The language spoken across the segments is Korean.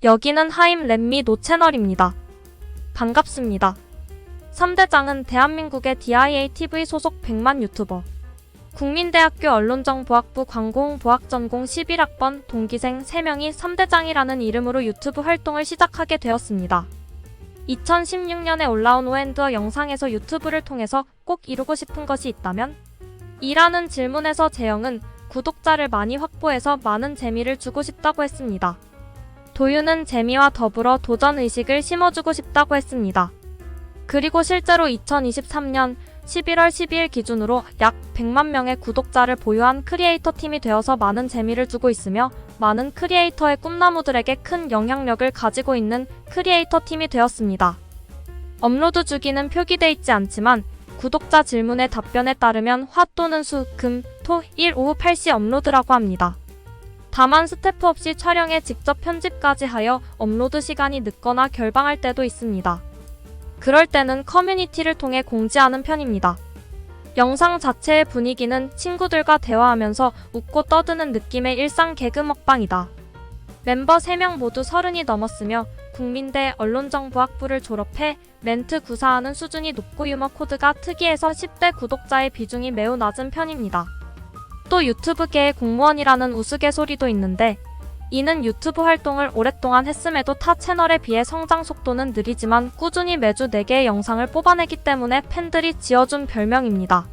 여기는 하임 렛미 노 채널입니다. 반갑습니다. 3대장은 대한민국의 DIA TV 소속 100만 유튜버. 국민대학교 언론정보학부 광고홍보학전공 11학번 동기생 3명이 3대장이라는 이름으로 유튜브 활동을 시작하게 되었습니다. 2016년에 올라온 오엔드어 영상에서 유튜브를 통해서 꼭 이루고 싶은 것이 있다면? 이라는 질문에서 재영은 구독자를 많이 확보해서 많은 재미를 주고 싶다고 했습니다. 도유는 재미와 더불어 도전의식을 심어주고 싶다고 했습니다. 그리고 실제로 2023년 11월 12일 기준으로 약 100만 명의 구독자를 보유한 크리에이터 팀이 되어서 많은 재미를 주고 있으며 많은 크리에이터의 꿈나무들에게 큰 영향력을 가지고 있는 크리에이터 팀이 되었습니다. 업로드 주기는 표기돼 있지 않지만 구독자 질문의 답변에 따르면 화 또는 수, 금, 토, 일 오후 8시 업로드라고 합니다. 다만 스태프 없이 촬영에 직접 편집까지 하여 업로드 시간이 늦거나 결방할 때도 있습니다. 그럴 때는 커뮤니티를 통해 공지하는 편입니다. 영상 자체의 분위기는 친구들과 대화하면서 웃고 떠드는 느낌의 일상 개그 먹방이다. 멤버 3명 모두 30이 넘었으며 국민대 언론정보학부를 졸업해 멘트 구사하는 수준이 높고 유머 코드가 특이해서 10대 구독자의 비중이 매우 낮은 편입니다. 또 유튜브계의 공무원이라는 우스갯소리도 있는데 이는 유튜브 활동을 오랫동안 했음에도 타 채널에 비해 성장 속도는 느리지만 꾸준히 매주 4개의 영상을 뽑아내기 때문에 팬들이 지어준 별명입니다.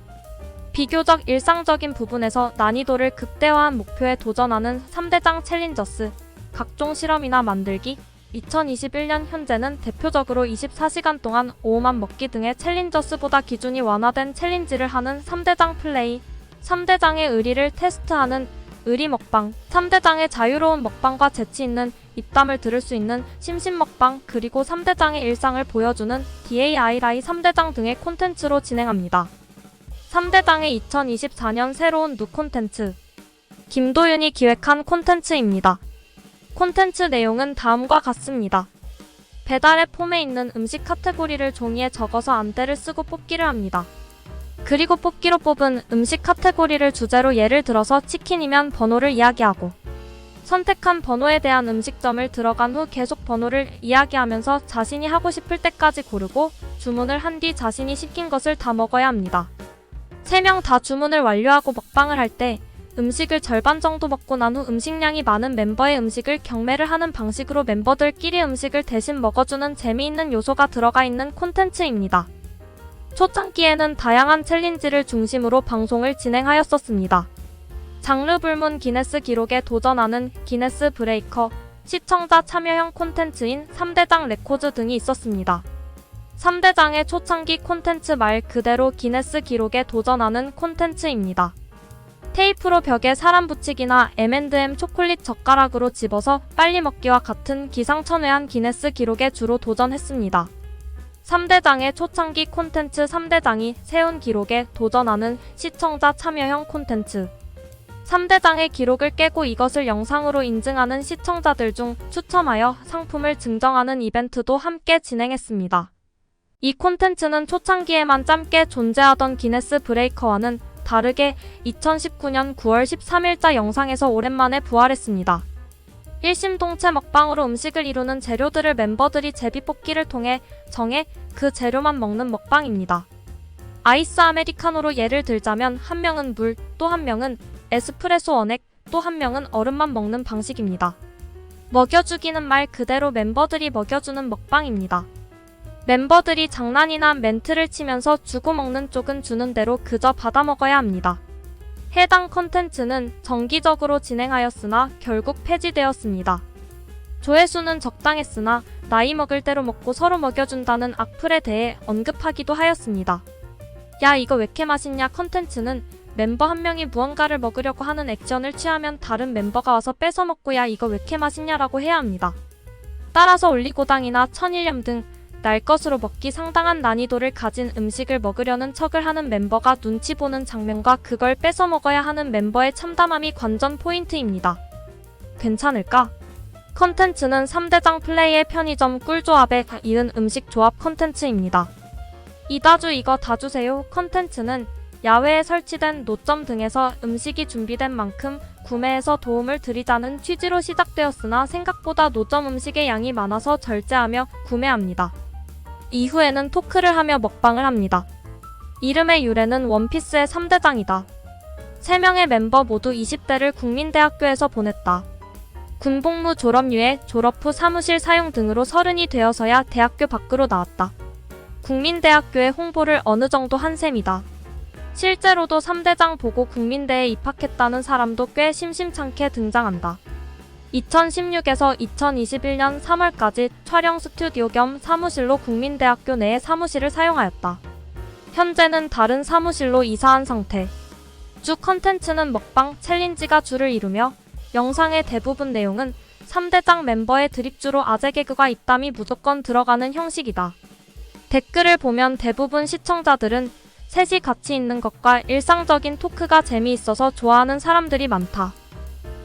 비교적 일상적인 부분에서 난이도를 극대화한 목표에 도전하는 3대장 챌린저스, 각종 실험이나 만들기, 2021년 현재는 대표적으로 24시간 동안 오후만 먹기 등의 챌린저스보다 기준이 완화된 챌린지를 하는 3대장 플레이, 3대장의 의리를 테스트하는 의리 먹방, 3대장의 자유로운 먹방과 재치있는 입담을 들을 수 있는 심심 먹방, 그리고 3대장의 일상을 보여주는 DAI라이 3대장 등의 콘텐츠로 진행합니다. 3대장의 2024년 새로운 누 콘텐츠. 김도윤이 기획한 콘텐츠입니다. 콘텐츠 내용은 다음과 같습니다. 배달의 폼에 있는 음식 카테고리를 종이에 적어서 안대를 쓰고 뽑기를 합니다. 그리고 뽑기로 뽑은 음식 카테고리를 주제로 예를 들어서 치킨이면 번호를 이야기하고 선택한 번호에 대한 음식점을 들어간 후 계속 번호를 이야기하면서 자신이 하고 싶을 때까지 고르고 주문을 한 뒤 자신이 시킨 것을 다 먹어야 합니다. 3명 다 주문을 완료하고 먹방을 할 때 음식을 절반 정도 먹고 난 후 음식량이 많은 멤버의 음식을 경매를 하는 방식으로 멤버들끼리 음식을 대신 먹어주는 재미있는 요소가 들어가 있는 콘텐츠입니다. 초창기에는 다양한 챌린지를 중심으로 방송을 진행하였었습니다. 장르 불문 기네스 기록에 도전하는 기네스 브레이커, 시청자 참여형 콘텐츠인 3대장 레코드 등이 있었습니다. 3대장의 초창기 콘텐츠 말 그대로 기네스 기록에 도전하는 콘텐츠입니다. 테이프로 벽에 사람 붙이기나 M&M 초콜릿 젓가락으로 집어서 빨리 먹기와 같은 기상천외한 기네스 기록에 주로 도전했습니다. 3대장의 초창기 콘텐츠 3대장이 세운 기록에 도전하는 시청자 참여형 콘텐츠. 3대장의 기록을 깨고 이것을 영상으로 인증하는 시청자들 중 추첨하여 상품을 증정하는 이벤트도 함께 진행했습니다. 이 콘텐츠는 초창기에만 짧게 존재하던 기네스 브레이커와는 다르게 2019년 9월 13일자 영상에서 오랜만에 부활했습니다. 일심동체 먹방으로 음식을 이루는 재료들을 멤버들이 제비뽑기를 통해 정해 그 재료만 먹는 먹방입니다. 아이스 아메리카노로 예를 들자면 한 명은 물, 또 한 명은 에스프레소 원액, 또 한 명은 얼음만 먹는 방식입니다. 먹여주기는 말 그대로 멤버들이 먹여주는 먹방입니다. 멤버들이 장난이나 멘트를 치면서 주고 먹는 쪽은 주는 대로 그저 받아 먹어야 합니다. 해당 컨텐츠는 정기적으로 진행하였으나 결국 폐지되었습니다. 조회수는 적당했으나 나이 먹을 대로 먹고 서로 먹여준다는 악플에 대해 언급하기도 하였습니다. 야 이거 왜 이렇게 맛있냐 컨텐츠는 멤버 한 명이 무언가를 먹으려고 하는 액션을 취하면 다른 멤버가 와서 뺏어 먹고 야 이거 왜 이렇게 맛있냐라고 해야 합니다. 따라서 올리고당이나 천일염 등 날 것으로 먹기 상당한 난이도를 가진 음식을 먹으려는 척을 하는 멤버가 눈치 보는 장면과 그걸 뺏어 먹어야 하는 멤버의 참담함이 관전 포인트입니다. 괜찮을까? 컨텐츠는 3대장 플레이의 편의점 꿀조합에 이은 음식 조합 컨텐츠입니다. 이다주 이거 다 주세요 컨텐츠는 야외에 설치된 노점 등에서 음식이 준비된 만큼 구매해서 도움을 드리자는 취지로 시작되었으나 생각보다 노점 음식의 양이 많아서 절제하며 구매합니다. 이후에는 토크를 하며 먹방을 합니다. 이름의 유래는 원피스의 3대장이다. 3명의 멤버 모두 20대를 국민대학교에서 보냈다. 군복무 졸업유예, 졸업 후 사무실 사용 등으로 30이 되어서야 대학교 밖으로 나왔다. 국민대학교의 홍보를 어느 정도 한 셈이다. 실제로도 3대장 보고 국민대에 입학했다는 사람도 꽤 심심찮게 등장한다. 2016에서 2021년 3월까지 촬영 스튜디오 겸 사무실로 국민대학교 내의 사무실을 사용하였다. 현재는 다른 사무실로 이사한 상태. 주 컨텐츠는 먹방, 챌린지가 주를 이루며 영상의 대부분 내용은 3대장 멤버의 드립주로 아재 개그가 입담이 무조건 들어가는 형식이다. 댓글을 보면 대부분 시청자들은 셋이 같이 있는 것과 일상적인 토크가 재미있어서 좋아하는 사람들이 많다.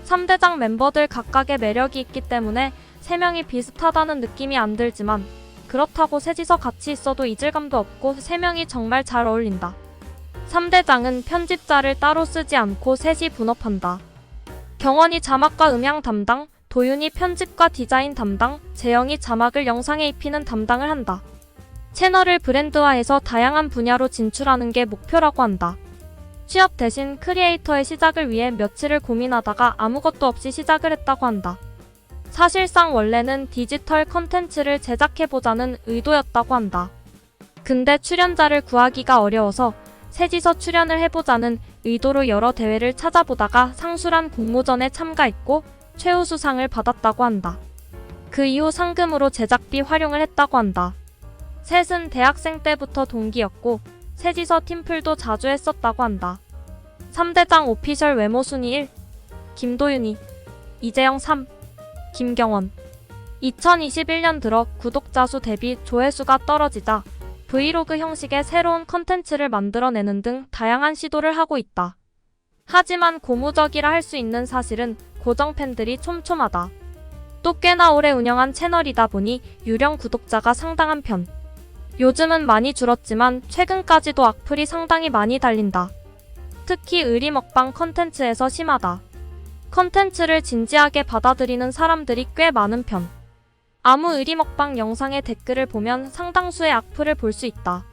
3대장 멤버들 각각의 매력이 있기 때문에 3명이 비슷하다는 느낌이 안 들지만 그렇다고 셋이서 같이 있어도 이질감도 없고 3명이 정말 잘 어울린다. 3대장은 편집자를 따로 쓰지 않고 셋이 분업한다. 경원이 자막과 음향 담당, 도윤이 편집과 디자인 담당, 재영이 자막을 영상에 입히는 담당을 한다. 채널을 브랜드화해서 다양한 분야로 진출하는 게 목표라고 한다. 취업 대신 크리에이터의 시작을 위해 며칠을 고민하다가 아무것도 없이 시작을 했다고 한다. 사실상 원래는 디지털 컨텐츠를 제작해보자는 의도였다고 한다. 근데 출연자를 구하기가 어려워서 셋이서 출연을 해보자는 의도로 여러 대회를 찾아보다가 상수란 공모전에 참가했고 최우수상을 받았다고 한다. 그 이후 상금으로 제작비 활용을 했다고 한다. 셋은 대학생 때부터 동기였고 셋이서 팀플도 자주 했었다고 한다. 3대장 오피셜 외모 순위 1. 김도윤이, 이재영 3. 김경원. 2021년 들어 구독자 수 대비 조회수가 떨어지자 브이로그 형식의 새로운 컨텐츠를 만들어내는 등 다양한 시도를 하고 있다. 하지만 고무적이라 할 수 있는 사실은 고정 팬들이 촘촘하다. 또 꽤나 오래 운영한 채널이다 보니 유령 구독자가 상당한 편. 요즘은 많이 줄었지만 최근까지도 악플이 상당히 많이 달린다. 특히 의리 먹방 컨텐츠에서 심하다. 컨텐츠를 진지하게 받아들이는 사람들이 꽤 많은 편. 아무 의리 먹방 영상의 댓글을 보면 상당수의 악플을 볼 수 있다.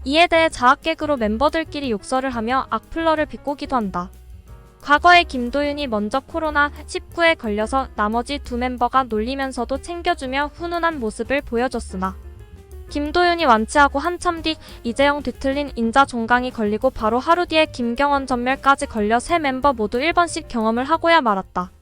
이에 대해 자학개그로 멤버들끼리 욕설을 하며 악플러를 비꼬기도 한다. 과거에 김도윤이 먼저 코로나19에 걸려서 나머지 2 멤버가 놀리면서도 챙겨주며 훈훈한 모습을 보여줬으나 김도윤이 완치하고 한참 뒤 이재영 뒤틀린 인자 종강이 걸리고 바로 하루 뒤에 김경원 전멸까지 걸려 3 멤버 모두 1번씩 경험을 하고야 말았다.